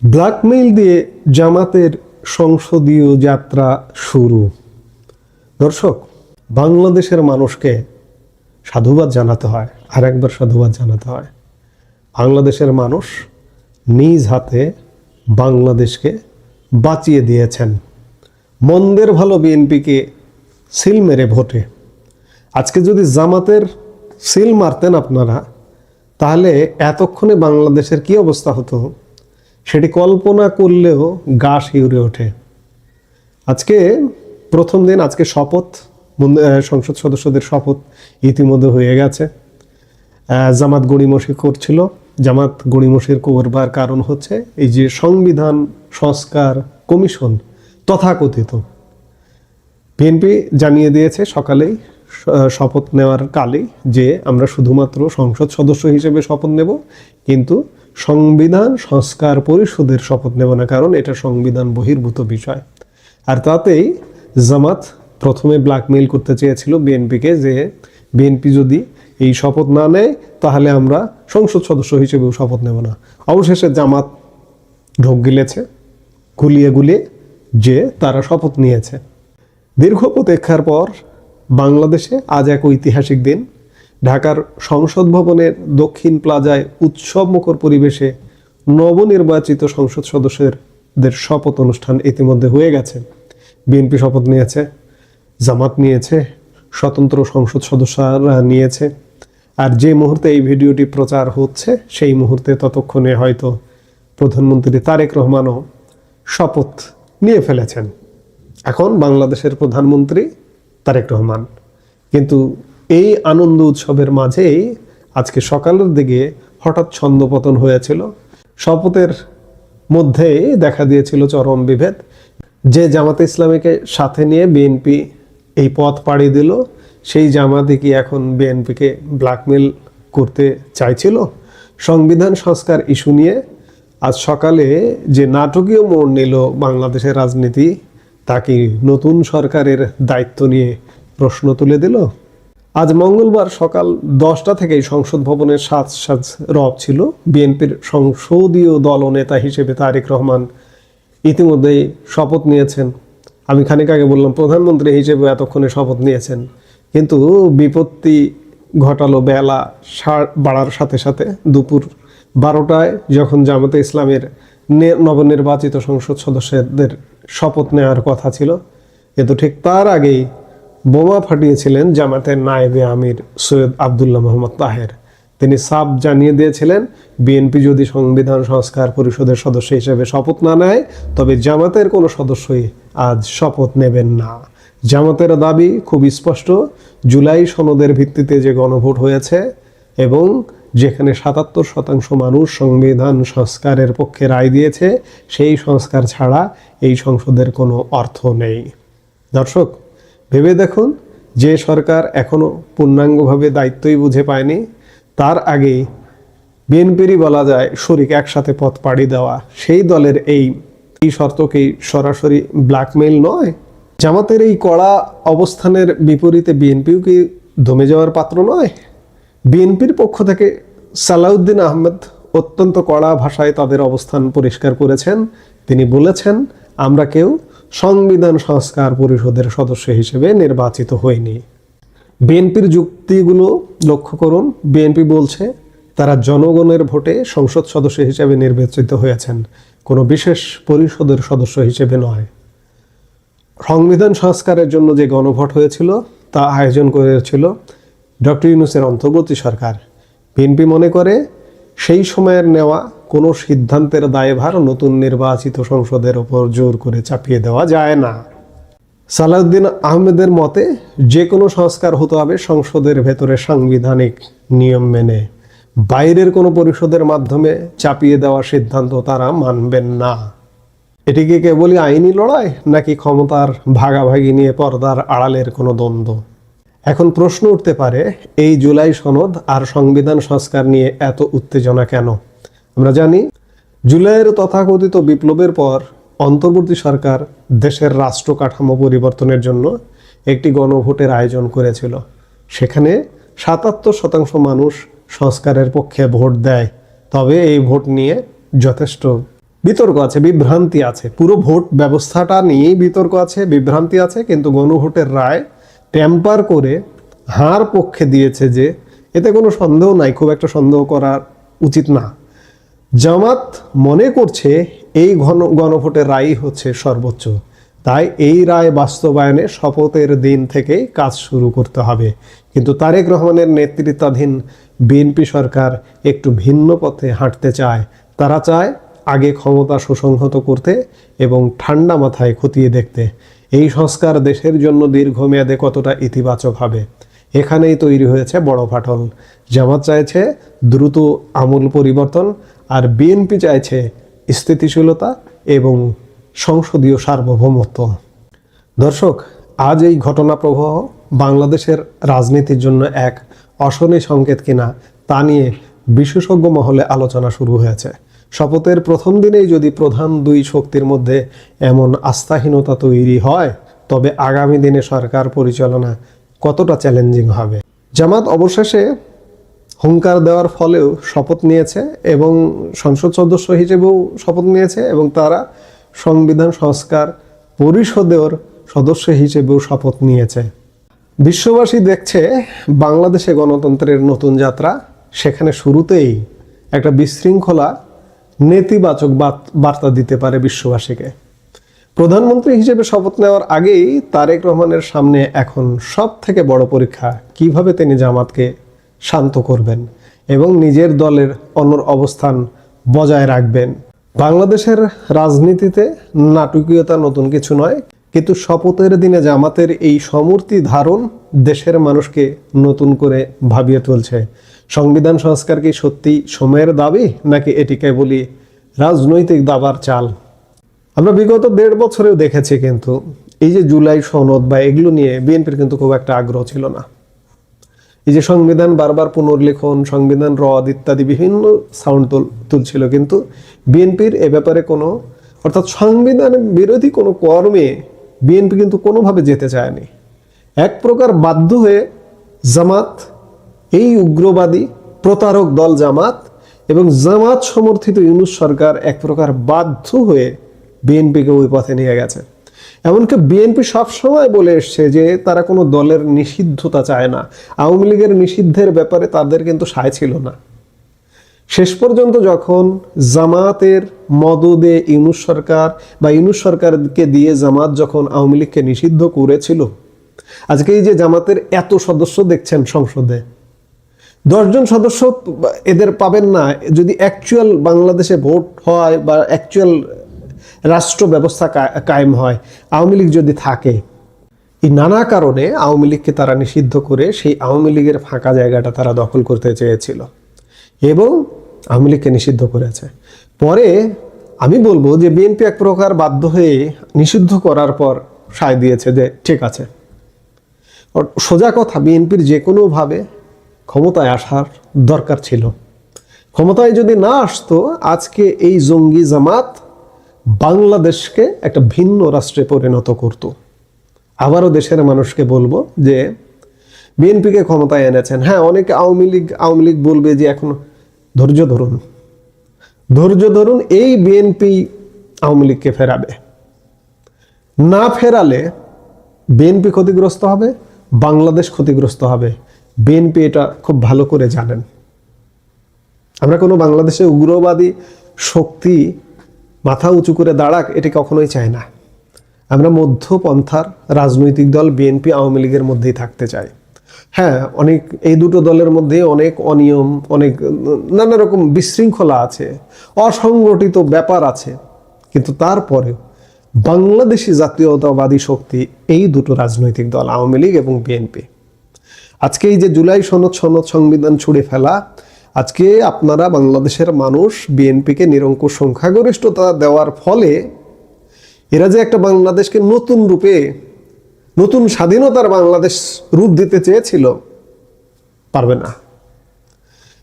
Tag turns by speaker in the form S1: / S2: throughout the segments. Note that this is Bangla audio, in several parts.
S1: ব্ল্যাকমেইল দিয়ে জামাতের সংসদীয় যাত্রা শুরু। দর্শক, বাংলাদেশের মানুষকে সাধুবাদ জানাতে হয়, আর একবার সাধুবাদ জানাতে হয়। বাংলাদেশের মানুষ নিজ হাতে বাংলাদেশকে বাঁচিয়ে দিয়েছেন। মন্দের ভালো বিএনপিকে সিল মেরে ভোটে। আজকে যদি জামাতের সিল মারতেন আপনারা, তাহলে এতক্ষণে বাংলাদেশের কি অবস্থা হতো সেটি কল্পনা করলেও গা শিউরে ওঠে। আজকে প্রথম দিন, আজকে শপথ, সংসদ সদস্যদের শপথ ইতিমধ্যে হয়ে গেছে। জামাত গড়িমসি করছিল। জামাত গড়িমসির করবার কারণ হচ্ছে এই যে সংবিধান সংস্কার কমিশন তথাকথিত। বিএনপি জানিয়ে দিয়েছে সকালেই শপথ নেওয়ার কালেই যে আমরা শুধুমাত্র সংসদ সদস্য হিসেবে শপথ নেব, কিন্তু সংবিধান সংস্কার পরিষদের শপথ নেব না, কারণ এটা সংবিধান বহির্ভূত বিষয়। আর তাতেই জামাত প্রথমে ব্ল্যাকমেইল করতে চেয়েছিল বিএনপিকে যে বিএনপি যদি এই শপথ না নেয় তাহলে আমরা সংসদ সদস্য হিসেবেও শপথ নেব না। অবশেষে জামাত ঢোক গিলেছে গুলিয়ে গুলিয়ে যে তারা শপথ নিয়েছে। দীর্ঘ প্রতীক্ষার পর বাংলাদেশে আজ এক ঐতিহাসিক দিন। ঢাকার সংসদ ভবনের দক্ষিণ প্লাজায় উৎসবমুখর পরিবেশে নবনির্বাচিত সংসদ সদস্যদের শপথ অনুষ্ঠান ইতিমধ্যে হয়ে গেছে। বিএনপি শপথ নিয়েছে, জামাত নিয়েছে, স্বতন্ত্র সংসদ সদস্যরা নিয়েছে। আর যে মুহূর্তে এই ভিডিওটি প্রচার হচ্ছে সেই মুহূর্তে ততক্ষণে হয়তো প্রধানমন্ত্রী তারেক রহমানও শপথ নিয়ে ফেলেছেন। এখন বাংলাদেশের প্রধানমন্ত্রী তারেক রহমান। কিন্তু এই আনন্দ উৎসবের মাঝেই আজকে সকালের দিকে হঠাৎ ছন্দপতন হয়েছিল। শপথের মধ্যেই দেখা দিয়েছিল চরম বিভেদ। যে জামাতে ইসলামীকে সাথে নিয়ে বিএনপি এই পথ পাড়ি দিল, সেই জামাতে কি এখন বিএনপিকে ব্ল্যাকমেল করতে চাইছিল? সংবিধান সংস্কার ইস্যু নিয়ে আজ সকালে যে নাটকীয় মোড় নিল বাংলাদেশের রাজনীতি, তা কি নতুন সরকারের দায়িত্ব নিয়ে প্রশ্ন তুলে দিল? আজ মঙ্গলবার সকাল 10টা থেকেই সংসদ ভবনের সাজ রব ছিল। বিএনপির সংসদীয় দলনেতা হিসেবে তারেক রহমান ইতিমধ্যেই শপথ নিয়েছেন। আমি খানিক আগে বললাম প্রধানমন্ত্রী হিসেবে এতক্ষণে শপথ নিয়েছেন, কিন্তু বিপত্তি ঘটালো বেলা বাড়ার সাথে সাথে। দুপুর 12টায় যখন জামাতে ইসলামের নবনির্বাচিত সংসদ সদস্যদের শপথ নেওয়ার কথা ছিল, কিন্তু ঠিক তার আগেই বোমা ফাটিয়েছিলেন জামাতের নায়েবে আমির সৈয়দ আবদুল্লাহ মোহাম্মদ তাহের। তিনি সাফ জানিয়ে দিয়েছিলেন বিএনপি যদি সংবিধান সংস্কার পরিষদের সদস্য হিসেবে শপথ না নেয় তবে জামাতের কোনো সদস্যই আজ শপথ নেবেন না। জামাতের দাবি খুব স্পষ্ট, জুলাই সনদের ভিত্তিতে যে গণভোট হয়েছে এবং যেখানে 77% মানুষ সংবিধান সংস্কারের পক্ষে রায় দিয়েছে, সেই সংস্কার ছাড়া এই সংসদের কোনো অর্থ নেই। দর্শক, ভেবে দেখুন, যে সরকার এখনো পূর্ণাঙ্গভাবে দায়িত্বই বুঝে পায়নি, তার আগেই বিএনপিরই বলা যায় শরিক একসাথে পথ পাড়ি দেওয়া, সেই দলের এই শর্তকেই সরাসরি ব্ল্যাকমেইল নয়? জামাতের এই কড়া অবস্থানের বিপরীতে বিএনপিও কি দমে যাওয়ার পাত্র নয়? বিএনপির পক্ষ থেকে সালাউদ্দিন আহমেদ অত্যন্ত কড়া ভাষায় তাদের অবস্থান পরিষ্কার করেছেন। তিনি বলেছেন, আমরা কেউ সংবিধান সংস্কার পরিষদের সদস্য হিসেবে নির্বাচিত হইনি। বিএনপির যুক্তিগুলো লক্ষ্য করুন। বিএনপি বলছে তারা জনগণের ভোটে সংসদ সদস্য হিসেবে নির্বাচিত হয়েছেন, কোনো বিশেষ পরিষদের সদস্য হিসেবে নয়। সংবিধান সংস্কারের জন্য যে গণভোট হয়েছিল তা আয়োজন করেছিল ডক্টর ইউনূসের অন্তর্বর্তী সরকার। বিএনপি মনে করে সেই সময়ের নেওয়া কোনো সিদ্ধান্তের দায়ভার নতুন নির্বাচিত সংসদের ওপর জোর করে চাপিয়ে দেওয়া যায় না। সালাউদ্দিন আহমেদের মতে যে কোনো সংস্কার হতে হবে সংসদের ভেতরে সাংবিধানিক নিয়ম মেনে। বাইরের কোনো পরিষদের মাধ্যমে চাপিয়ে দেওয়া সিদ্ধান্ত তারা মানবেন না। এটি কি কেবলই আইনি লড়াই, নাকি ক্ষমতার ভাগাভাগি নিয়ে পর্দার আড়ালের কোনো দ্বন্দ্ব? এখন প্রশ্ন উঠতে পারে, এই জুলাই সনদ আর সংবিধান সংস্কার নিয়ে এত উত্তেজনা কেন? আমরা জানি জুলাইয়ের তথাকথিত বিপ্লবের পর অন্তর্বর্তী সরকার দেশের রাষ্ট্র কাঠামো পরিবর্তনের জন্য একটি গণভোটের আয়োজন করেছিল। সেখানে 77% মানুষ সংস্কারের পক্ষে ভোট দেয়। তবে এই ভোট নিয়ে যথেষ্ট বিতর্ক আছে, বিভ্রান্তি আছে, পুরো ভোট ব্যবস্থাটা নিয়েই বিতর্ক আছে, বিভ্রান্তি আছে। কিন্তু গণভোটের রায় ট্যাম্পার করে হার পক্ষে দিয়েছে, যে এতে কোনো সন্দেহ নাই, খুব একটা সন্দেহ করা উচিত না। জামাত মনে করছে এই গণভোটের রায়ই হচ্ছে সর্বোচ্চ, তাই এই রায় বাস্তবায়নে শপথের দিন থেকেই কাজ শুরু করতে হবে। কিন্তু তারেক রহমানের নেতৃত্বাধীন বিএনপি সরকার একটু ভিন্ন পথে হাঁটতে চায়। তারা চায় আগে ক্ষমতা সুসংহত করতে এবং ঠান্ডা মাথায় খতিয়ে দেখতে এই সংস্কার দেশের জন্য দীর্ঘমেয়াদে কতটা ইতিবাচক হবে। এখানেই তৈরি হয়েছে বড় ফাটল। জামাত চাইছে দ্রুত আমূল পরিবর্তন, আর বিএনপি চাইছে স্থিতিশীলতা এবং সংসদীয় সার্বভৌমত্ব। দর্শক, আজ এই ঘটনা প্রবাহ বাংলাদেশের রাজনীতির জন্য এক অশনি সংকেত কিনা তা নিয়ে বিশেষজ্ঞ মহলে আলোচনা শুরু হয়েছে। শপথের প্রথম দিনেই যদি প্রধান দুই শক্তির মধ্যে এমন আস্থাহীনতা তৈরি হয়, তবে আগামী দিনে সরকার পরিচালনা কতটা চ্যালেঞ্জিং হবে। জামাত অবশেষে হুঙ্কার দেওয়ার ফলেও শপথ নিয়েছে এবং সংসদ সদস্য হিসেবেও শপথ নিয়েছে, এবং তারা সংবিধান সংস্কার পরিষদের সদস্য হিসেবেও শপথ নিয়েছে। বিশ্ববাসী দেখছে বাংলাদেশে গণতন্ত্রের নতুন যাত্রা। সেখানে শুরুতেই একটা বিশৃঙ্খলা নেতিবাচক বার্তা দিতে পারে বিশ্ববাসীকে। প্রধানমন্ত্রী হিসেবে শপথ নেওয়ার আগেই তারেক রহমানের সামনে এখন সব থেকে বড় পরীক্ষা, কিভাবে তিনি জামাতকে শান্ত করবেন এবং নিজের দলের অবস্থান বজায় রাখবেন। বাংলাদেশের রাজনীতিতে নাটকীয়তা নতুন কিছু নয়, কিন্তু শপথের দিনে জামাতের এই সমূর্তি ধারণ দেশের মানুষকে নতুন করে ভাবিয়ে তুলছে। সংবিধান সংস্কার কি সত্যি সময়ের দাবি, নাকি এটি কেবলই রাজনৈতিক দাবার চাল? আমরা বিগত 1.5 বছরেও দেখেছি, কিন্তু এই যে জুলাই সনদ বা এগুলো নিয়ে বিএনপির কিন্তু খুব একটা আগ্রহ ছিল না। এই যে সংবিধান বারবার পুনর্লিখন, সংবিধান রদ ইত্যাদি বিভিন্ন সাউন্ড তুলছিল, কিন্তু বিএনপির এ ব্যাপারে কোনো, অর্থাৎ সংবিধান বিরোধী কোনো কর্মে বিএনপি কিন্তু কোনোভাবে যেতে চায়নি। এক প্রকার বাধ্য হয়ে জামাত, এই উগ্রবাদী প্রতারক দল জামাত এবং জামাত সমর্থিত ইউনূস সরকার এক প্রকার বাধ্য হয়ে বিএনপিকে ওই পথে নিয়ে গেছে। এমনকি বিএনপি সবসময় বলে এসছে যে তারা কোনো দলের নিষিদ্ধতা চায় না। আওয়ামী লীগের নিষিদ্ধের ব্যাপারে তাদের কিন্তু সায় ছিল না। শেষ পর্যন্ত যখন জামাতের মদদে ইউনূস সরকার বা ইউনূস সরকারকে দিয়ে জামাত যখন আওয়ামী লীগকে নিষিদ্ধ করেছিল, আজকে এই যে জামাতের এত সদস্য দেখছেন সংসদে, 10 জন সদস্য এদের পাবেন না যদি অ্যাকচুয়াল বাংলাদেশে ভোট হয় বা অ্যাকচুয়াল রাষ্ট্র ব্যবস্থা কায়েম হয়, আওয়ামী লীগ যদি থাকে। এই নানা কারণে আওয়ামী লীগকে তারা নিষিদ্ধ করে সেই আওয়ামী লীগের ফাঁকা জায়গাটা তারা দখল করতে চেয়েছিল এবং আওয়ামী লীগকে নিষিদ্ধ করেছে। পরে আমি বলবো যে বিএনপি এক প্রকার বাধ্য হয়ে নিষিদ্ধ করার পর সায় দিয়েছে যে ঠিক আছে। সোজা কথা, বিএনপির যে কোনোভাবে ক্ষমতায় আসার দরকার ছিল। ক্ষমতায় যদি না আসতো, আজকে এই জঙ্গি জামাত বাংলাদেশকে একটা ভিন্ন রাষ্ট্রে পরিণত করত। আবারও দেশের মানুষকে বলবো যে বিএনপিকে ক্ষমতায় এনেছেন। হ্যাঁ, অনেকে আওয়ামী লীগ বলবে যে এখন ধৈর্য ধরুন, এই বিএনপি আওয়ামী লীগকে ফেরাবে। না ফেরালে বিএনপি ক্ষতিগ্রস্ত হবে, বাংলাদেশ ক্ষতিগ্রস্ত হবে। বিএনপি এটা খুব ভালো করে জানেন। আমরা কোনো বাংলাদেশে উগ্রবাদী শক্তি মাথা উঁচু করে দাঁড়াক, এটি কখনোই চাই না। আমরা মধ্যপন্থার রাজনৈতিক দল বিএনপি আওয়ামী লীগের মধ্যেই থাকতে চাই। হ্যাঁ, অনেক এই দুটো দলের মধ্যে অনেক অনিয়ম, অনেক নানা রকম বিশৃঙ্খলা আছে, অসংগঠিত ব্যাপার আছে, কিন্তু তারপরে বাংলাদেশি জাতীয়তাবাদী শক্তি এই দুটো রাজনৈতিক দল আওয়ামী লীগ এবং বিএনপি। আজকে এই যে জুলাই সনদ সংবিধান ছুঁড়ে ফেলা, আজকে আপনারা বাংলাদেশের মানুষ বিএনপিকে নিরঙ্কুশ সংখ্যাগরিষ্ঠতা দেওয়ার ফলে এরা যে একটা বাংলাদেশকে নতুন রূপে, নতুন স্বাধীনতার বাংলাদেশ রূপ দিতে চেয়েছিল, পারবে না।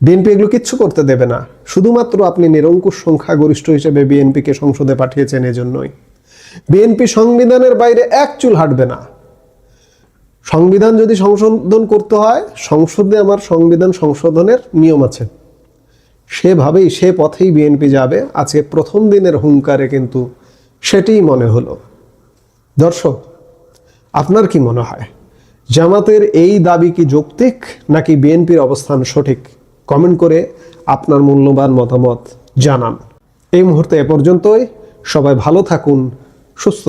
S1: বিএনপি এগুলো কিচ্ছু করতে দেবে না। শুধুমাত্র আপনি নিরঙ্কুশ সংখ্যাগরিষ্ঠ হিসেবে বিএনপিকে সংসদে পাঠিয়েছেন, এজন্যই। বিএনপি সংবিধানের বাইরে এক চুল হাঁটবে না। সংবিধান যদি সংশোধন করতে হয়, সংসদে আমার সংবিধান সংশোধনের নিয়ম আছে। সেভাবেই সে পথেই বিএনপি যাবে। আজকে প্রথম দিনের হুঙ্কারে কিন্তু সেটিই মনে হলো। দর্শক, আপনার কি মনে হয়, জামাতের এই দাবি কি যৌক্তিক নাকি বিএনপির অবস্থান সঠিক? কমেন্ট করে আপনার মূল্যবান মতামত জানান। এই মুহূর্তে এ পর্যন্তই। সবাই ভালো থাকুন, সুস্থ